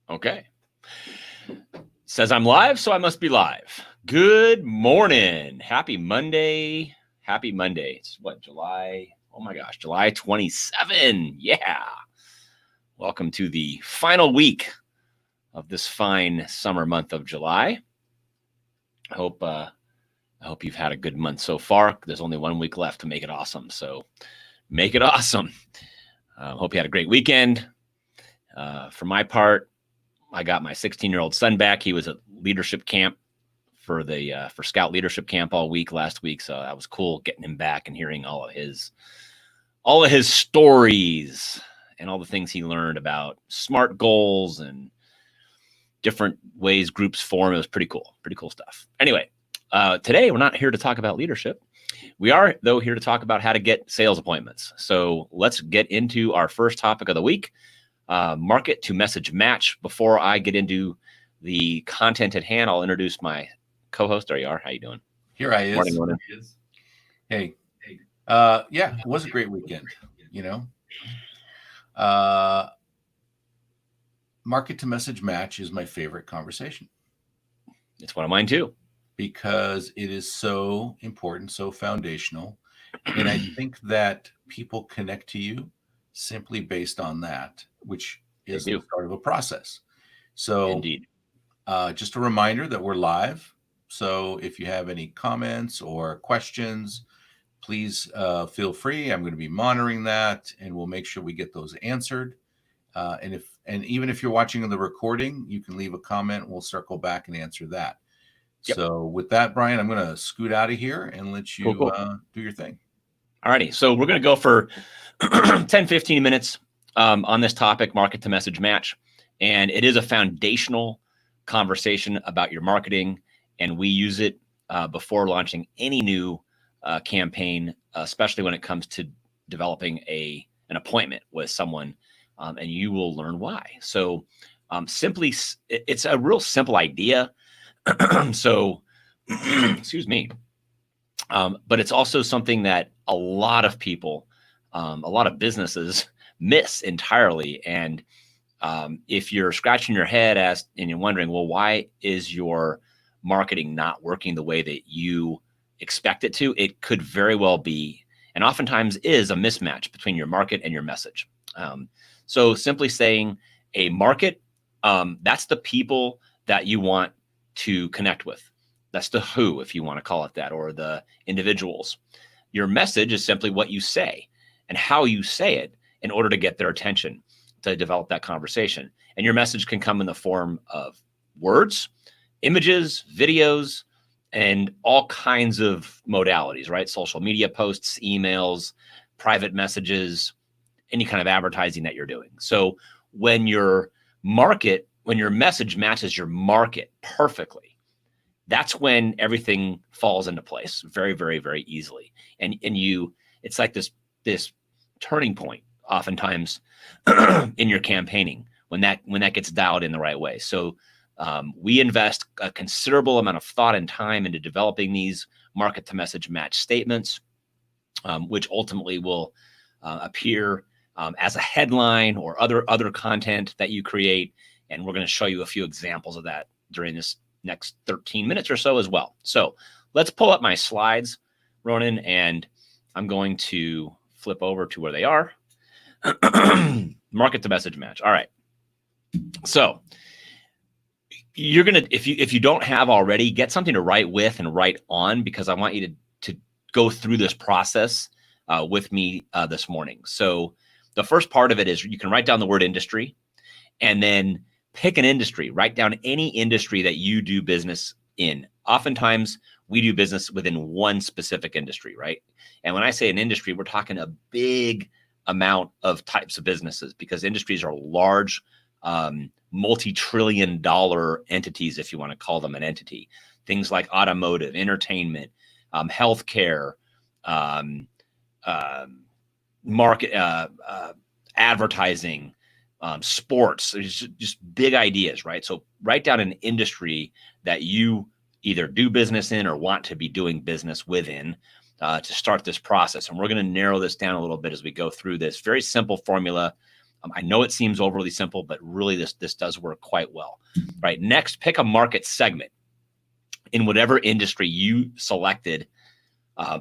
Okay. Says I'm live, so I must be live. Good morning. Happy Monday. Happy Monday. It's what, July? Oh my gosh, July 27. Yeah. Welcome to the final week of this fine summer month of July. I hope you've had a good month so far. There's only 1 week left to make it awesome. So make it awesome. Hope you had a great weekend. For my part, I got my 16-year-old son back. He was at leadership camp for Scout leadership camp all week last week. So that was cool getting him back and hearing all of his stories and all the things he learned about SMART goals and different ways groups form. It was pretty cool stuff. Anyway, today we're not here to talk about leadership. We are, though, here to talk about how to get sales appointments. So let's get into our first topic of the week. Market to message match. Before I get into the content at hand, I'll introduce my co-host. There you are. How you doing? Here I is. Morning. Hey. Yeah, it was a great weekend. Market to message match is my favorite conversation. It's one of mine too. Because it is so important, so foundational. And I think that people connect to you simply based on that, which is the start of a process. So indeed, just a reminder that we're live. So if you have any comments or questions, please feel free. I'm going to be monitoring that, and we'll make sure we get those answered. And even if you're watching on the recording, you can leave a comment, and we'll circle back and answer that. Yep. So with that, Brian, I'm going to scoot out of here and let you do your thing. All righty. So we're going to go for 10, 15 minutes on this topic, market to message match. And it is a foundational conversation about your marketing. And we use it before launching any new campaign, especially when it comes to developing an appointment with someone. And you will learn why. So simply, it's a real simple idea. So, excuse me. But it's also something that a lot of people, a lot of businesses miss entirely. And if you're scratching your head and you're wondering, well, why is your marketing not working the way that you expect it to? It could very well be, and oftentimes is, a mismatch between your market and your message. So simply saying a market, that's the people that you want to connect with. That's the who, if you want to call it that, or the individuals. Your message is simply what you say and how you say it in order to get their attention, to develop that conversation. And your message can come in the form of words, images, videos, and all kinds of modalities, right? Social media posts, emails, private messages, any kind of advertising that you're doing. So when your message matches your market perfectly, that's when everything falls into place very, very, very easily. And it's like this turning point oftentimes in your campaigning when that gets dialed in the right way. So we invest a considerable amount of thought and time into developing these market to message match statements, which ultimately will appear as a headline or other content that you create. And we're going to show you a few examples of that during this next 13 minutes or so as well. So let's pull up my slides, Ronan, and I'm going to flip over to where they are. Market to message match. All right. So you're going to, if you don't have already, get something to write with and write on, because I want you to go through this process with me this morning. So the first part of it is you can write down the word industry and then pick an industry. Write down any industry that you do business in. Oftentimes, we do business within one specific industry, right? And when I say an industry, we're talking a big amount of types of businesses, because industries are large, multi-trillion-dollar entities, if you want to call them an entity. Things like automotive, entertainment, healthcare, market, advertising, sports. There's just big ideas, right? So write down an industry that you either do business in or want to be doing business within to start this process. And we're going to narrow this down a little bit as we go through this very simple formula. I know it seems overly simple, but really this does work quite well. Right. Next, pick a market segment in whatever industry you selected.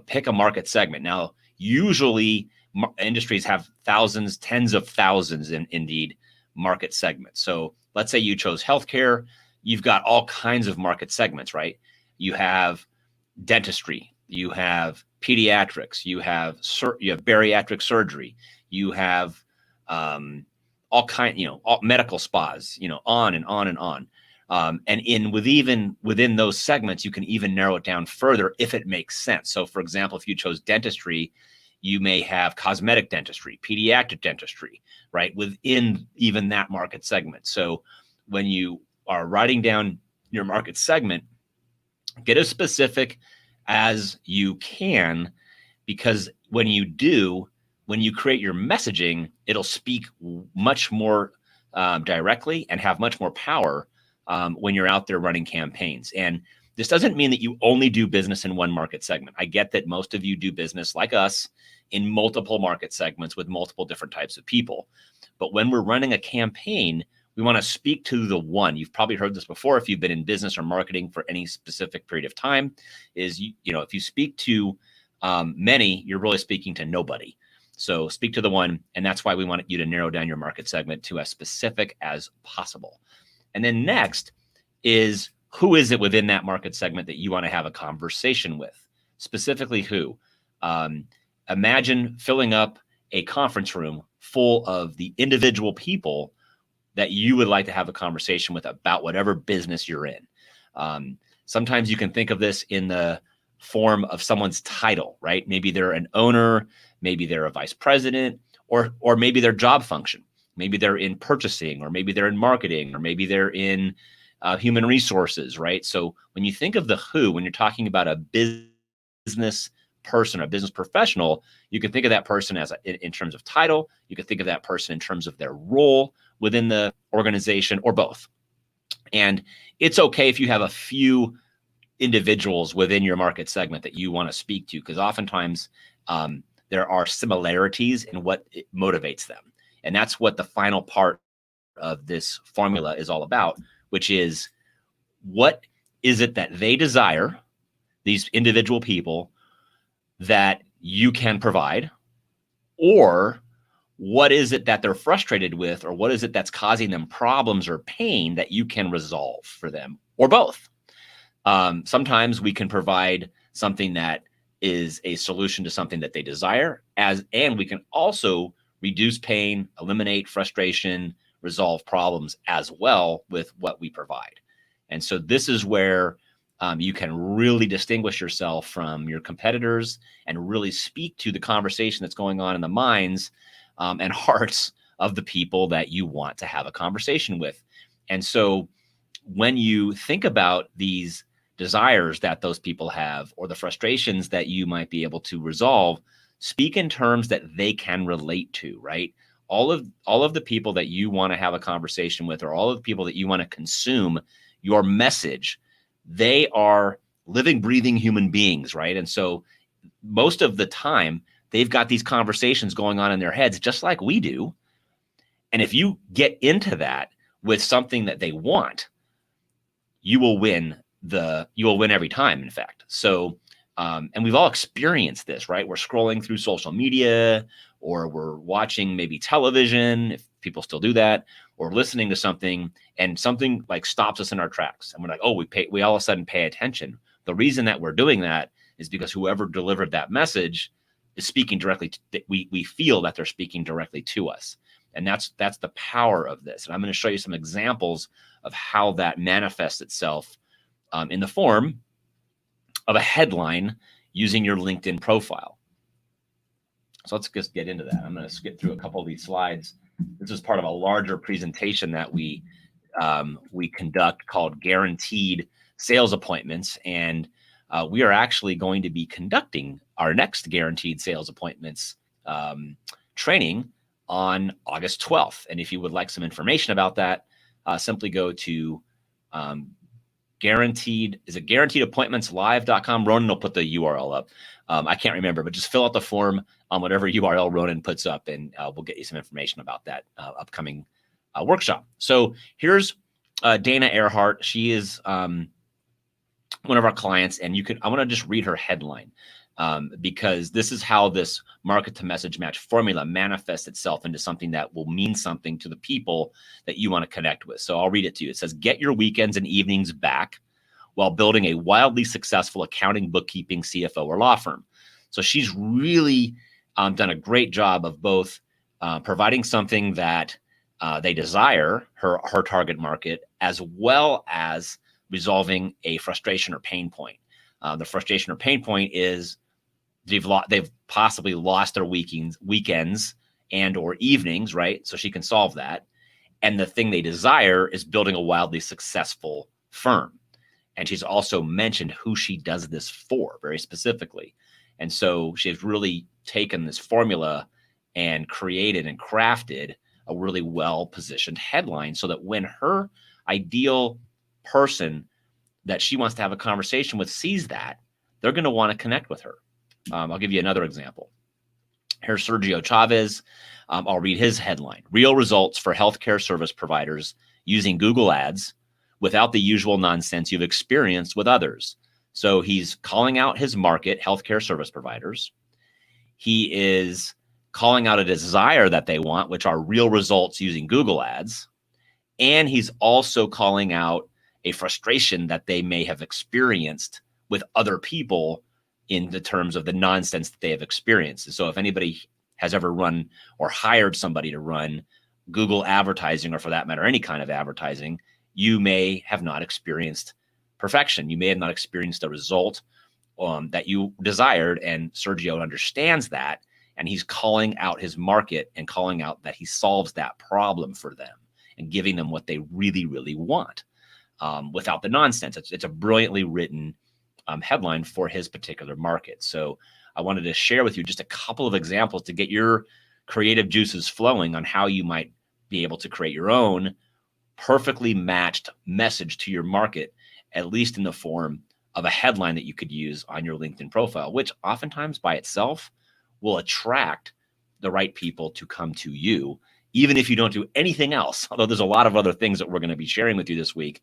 Pick a market segment. Now, usually industries have thousands, tens of thousands, indeed, market segments. So let's say you chose healthcare. You've got all kinds of market segments, right? You have dentistry, you have pediatrics, you have bariatric surgery, you have all medical spas, on and on and on. And within those segments, you can even narrow it down further if it makes sense. So, for example, if you chose dentistry, you may have cosmetic dentistry, pediatric dentistry, right, within even that market segment. So when you are writing down your market segment, get as specific as you can, because when you create your messaging, it'll speak much more directly and have much more power when you're out there running campaigns. And this doesn't mean that you only do business in one market segment. I get that most of you do business like us in multiple market segments with multiple different types of people. But when we're running a campaign, we want to speak to the one. You've probably heard this before if you've been in business or marketing for any specific period of time, is if you speak to many, you're really speaking to nobody. So speak to the one, and that's why we want you to narrow down your market segment to as specific as possible. And then next is, who is it within that market segment that you want to have a conversation with? Specifically who? Imagine filling up a conference room full of the individual people that you would like to have a conversation with about whatever business you're in. Sometimes you can think of this in the form of someone's title, right? Maybe they're an owner, maybe they're a vice president, or maybe their job function. Maybe they're in purchasing, or maybe they're in marketing, or maybe they're in human resources, right? So when you think of the who, when you're talking about a business person, a business professional, you can think of that person as in terms of title. You can think of that person in terms of their role within the organization, or both. And it's okay if you have a few individuals within your market segment that you want to speak to, because oftentimes there are similarities in what motivates them. And that's what the final part of this formula is all about, which is, what is it that they desire, these individual people, that you can provide? Or what is it that they're frustrated with? Or what is it that's causing them problems or pain that you can resolve for them? Or both. Sometimes we can provide something that is a solution to something that they desire, and we can also reduce pain, eliminate frustration, resolve problems as well with what we provide. And so this is where you can really distinguish yourself from your competitors and really speak to the conversation that's going on in the minds and hearts of the people that you want to have a conversation with. And so when you think about these desires that those people have, or the frustrations that you might be able to resolve, speak in terms that they can relate to, right? All of the people that you want to have a conversation with, or all of the people that you want to consume your message, they are living, breathing human beings, right? And so most of the time, they've got these conversations going on in their heads just like we do. And if you get into that with something that they want, you will win every time, in fact. So, and we've all experienced this, right? We're scrolling through social media, or we're watching maybe television, if people still do that, or listening to something, and something like stops us in our tracks. And we're like, oh, we all of a sudden pay attention. The reason that we're doing that is because whoever delivered that message is speaking directly we feel that they're speaking directly to us. And that's the power of this. And I'm going to show you some examples of how that manifests itself in the form of a headline using your LinkedIn profile. So let's just get into that. I'm going to skip through a couple of these slides. This is part of a larger presentation that we conduct called Guaranteed Sales Appointments. And we are actually going to be conducting our next Guaranteed Sales Appointments training on August 12th. And if you would like some information about that, simply go to guaranteedappointmentslive.com. Ronan will put the URL up. I can't remember, but just fill out the form on whatever URL Ronan puts up, and we'll get you some information about that upcoming workshop. So here's Dana Earhart. She is one of our clients, and I want to just read her headline because this is how this market to message match formula manifests itself into something that will mean something to the people that you want to connect with. So I'll read it to you. It says, get your weekends and evenings back while building a wildly successful accounting, bookkeeping, CFO, or law firm. So she's really done a great job of both providing something that they desire, her target market, as well as resolving a frustration or pain point. The frustration or pain point is they've possibly lost their weekends and or evenings, right? So she can solve that. And the thing they desire is building a wildly successful firm. And she's also mentioned who she does this for very specifically. And so she's really taken this formula and created and crafted a really well-positioned headline so that when her ideal person that she wants to have a conversation with sees that, they're going to want to connect with her. I'll give you another example. Here's Sergio Chavez. I'll read his headline. Real results for healthcare service providers using Google Ads without the usual nonsense you've experienced with others. So he's calling out his market, healthcare service providers. He is calling out a desire that they want, which are real results using Google Ads. And he's also calling out a frustration that they may have experienced with other people in the terms of the nonsense that they have experienced. So if anybody has ever run or hired somebody to run Google advertising, or for that matter, any kind of advertising, you may have not experienced perfection. You may have not experienced the result that you desired. And Sergio understands that. And he's calling out his market and calling out that he solves that problem for them and giving them what they really, really want without the nonsense. It's a brilliantly written headline for his particular market. So I wanted to share with you just a couple of examples to get your creative juices flowing on how you might be able to create your own perfectly matched message to your market, at least in the form of a headline that you could use on your LinkedIn profile, which oftentimes by itself will attract the right people to come to you, even if you don't do anything else. Although there's a lot of other things that we're going to be sharing with you this week.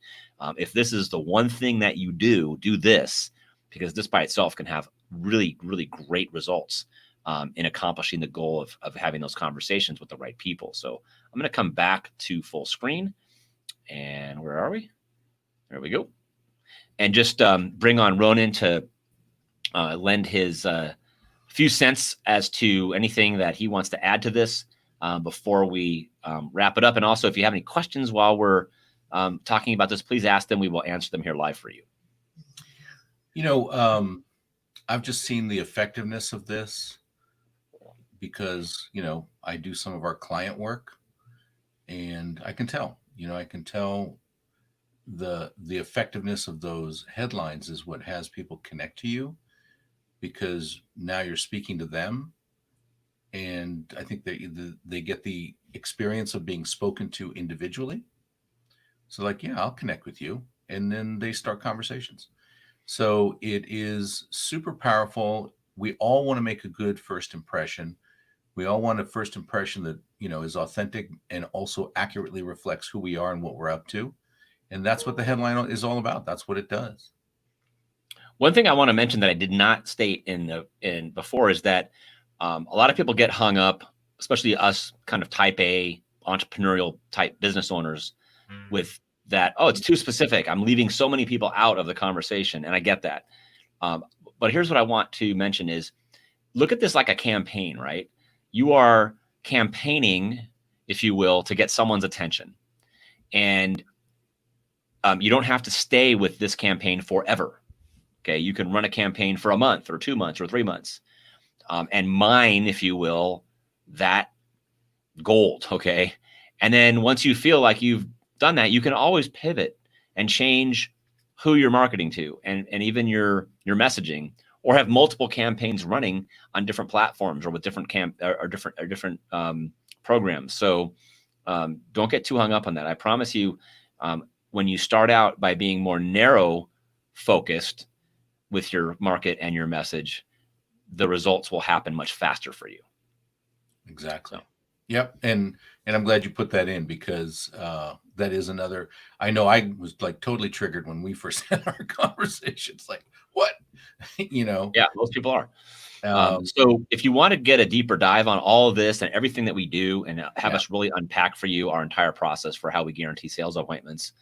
If this is the one thing that you do this, because this by itself can have really, really great results in accomplishing the goal of having those conversations with the right people. So I'm going to come back to full screen. And where are we? There we go. And just bring on Ronan to lend his few cents as to anything that he wants to add to this before we wrap it up. And also, if you have any questions while we're talking about this, please ask them. We will answer them here live for you. You know, I've just seen the effectiveness of this because, I do some of our client work and I can tell, the effectiveness of those headlines is what has people connect to you, because now you're speaking to them. And I think they get the experience of being spoken to individually. So like, yeah, I'll connect with you. And then they start conversations. So it is super powerful. We all want to make a good first impression. We all want a first impression that, is authentic and also accurately reflects who we are and what we're up to. And that's what the headline is all about. That's what it does. One thing I want to mention that I did not state in before is that a lot of people get hung up, especially us kind of type A entrepreneurial type business owners, with that, oh, it's too specific. I'm leaving so many people out of the conversation. And I get that. But here's what I want to mention is look at this like a campaign, right? You are campaigning, if you will, to get someone's attention. And you don't have to stay with this campaign forever. Okay. You can run a campaign for a month or 2 months or 3 months. And mine, if you will, that gold. Okay. And then once you feel like you've done that, you can always pivot and change who you're marketing to and even your messaging, or have multiple campaigns running on different platforms or with different programs. So don't get too hung up on that. I promise you, when you start out by being more narrow focused with your market and your message, the results will happen much faster for you. Exactly. So. Yep. And I'm glad you put that in, because that is another, I know I was like totally triggered when we first had our conversations, like, what? Yeah, most people are. Um, So if you want to get a deeper dive on all of this and everything that we do, and have Yeah. us really unpack for you our entire process for how we guarantee sales appointments,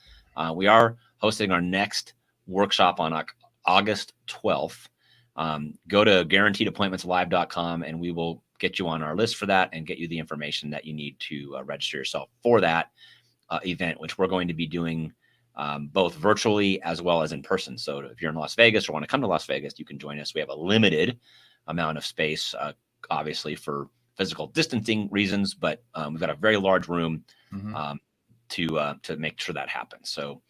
we are hosting our next workshop on August 12th. Go to guaranteedappointmentslive.com and we will get you on our list for that and get you the information that you need to register yourself for that event, which we're going to be doing both virtually as well as in person. So if you're in Las Vegas or want to come to Las Vegas, you can join us. We have a limited amount of space, obviously for physical distancing reasons, but we've got a very large room to make sure that happens. So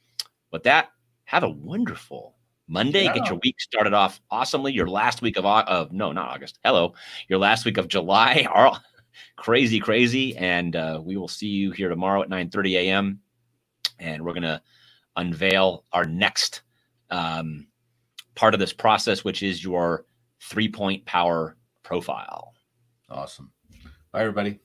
with that, have a wonderful Monday. Yeah. Get your week started off awesomely. Your last week of no, not August. Hello. Your last week of July are crazy. And we will see you here tomorrow at 9:30 a.m. And we're going to unveil our next part of this process, which is your 3-point power profile. Awesome. Bye, everybody.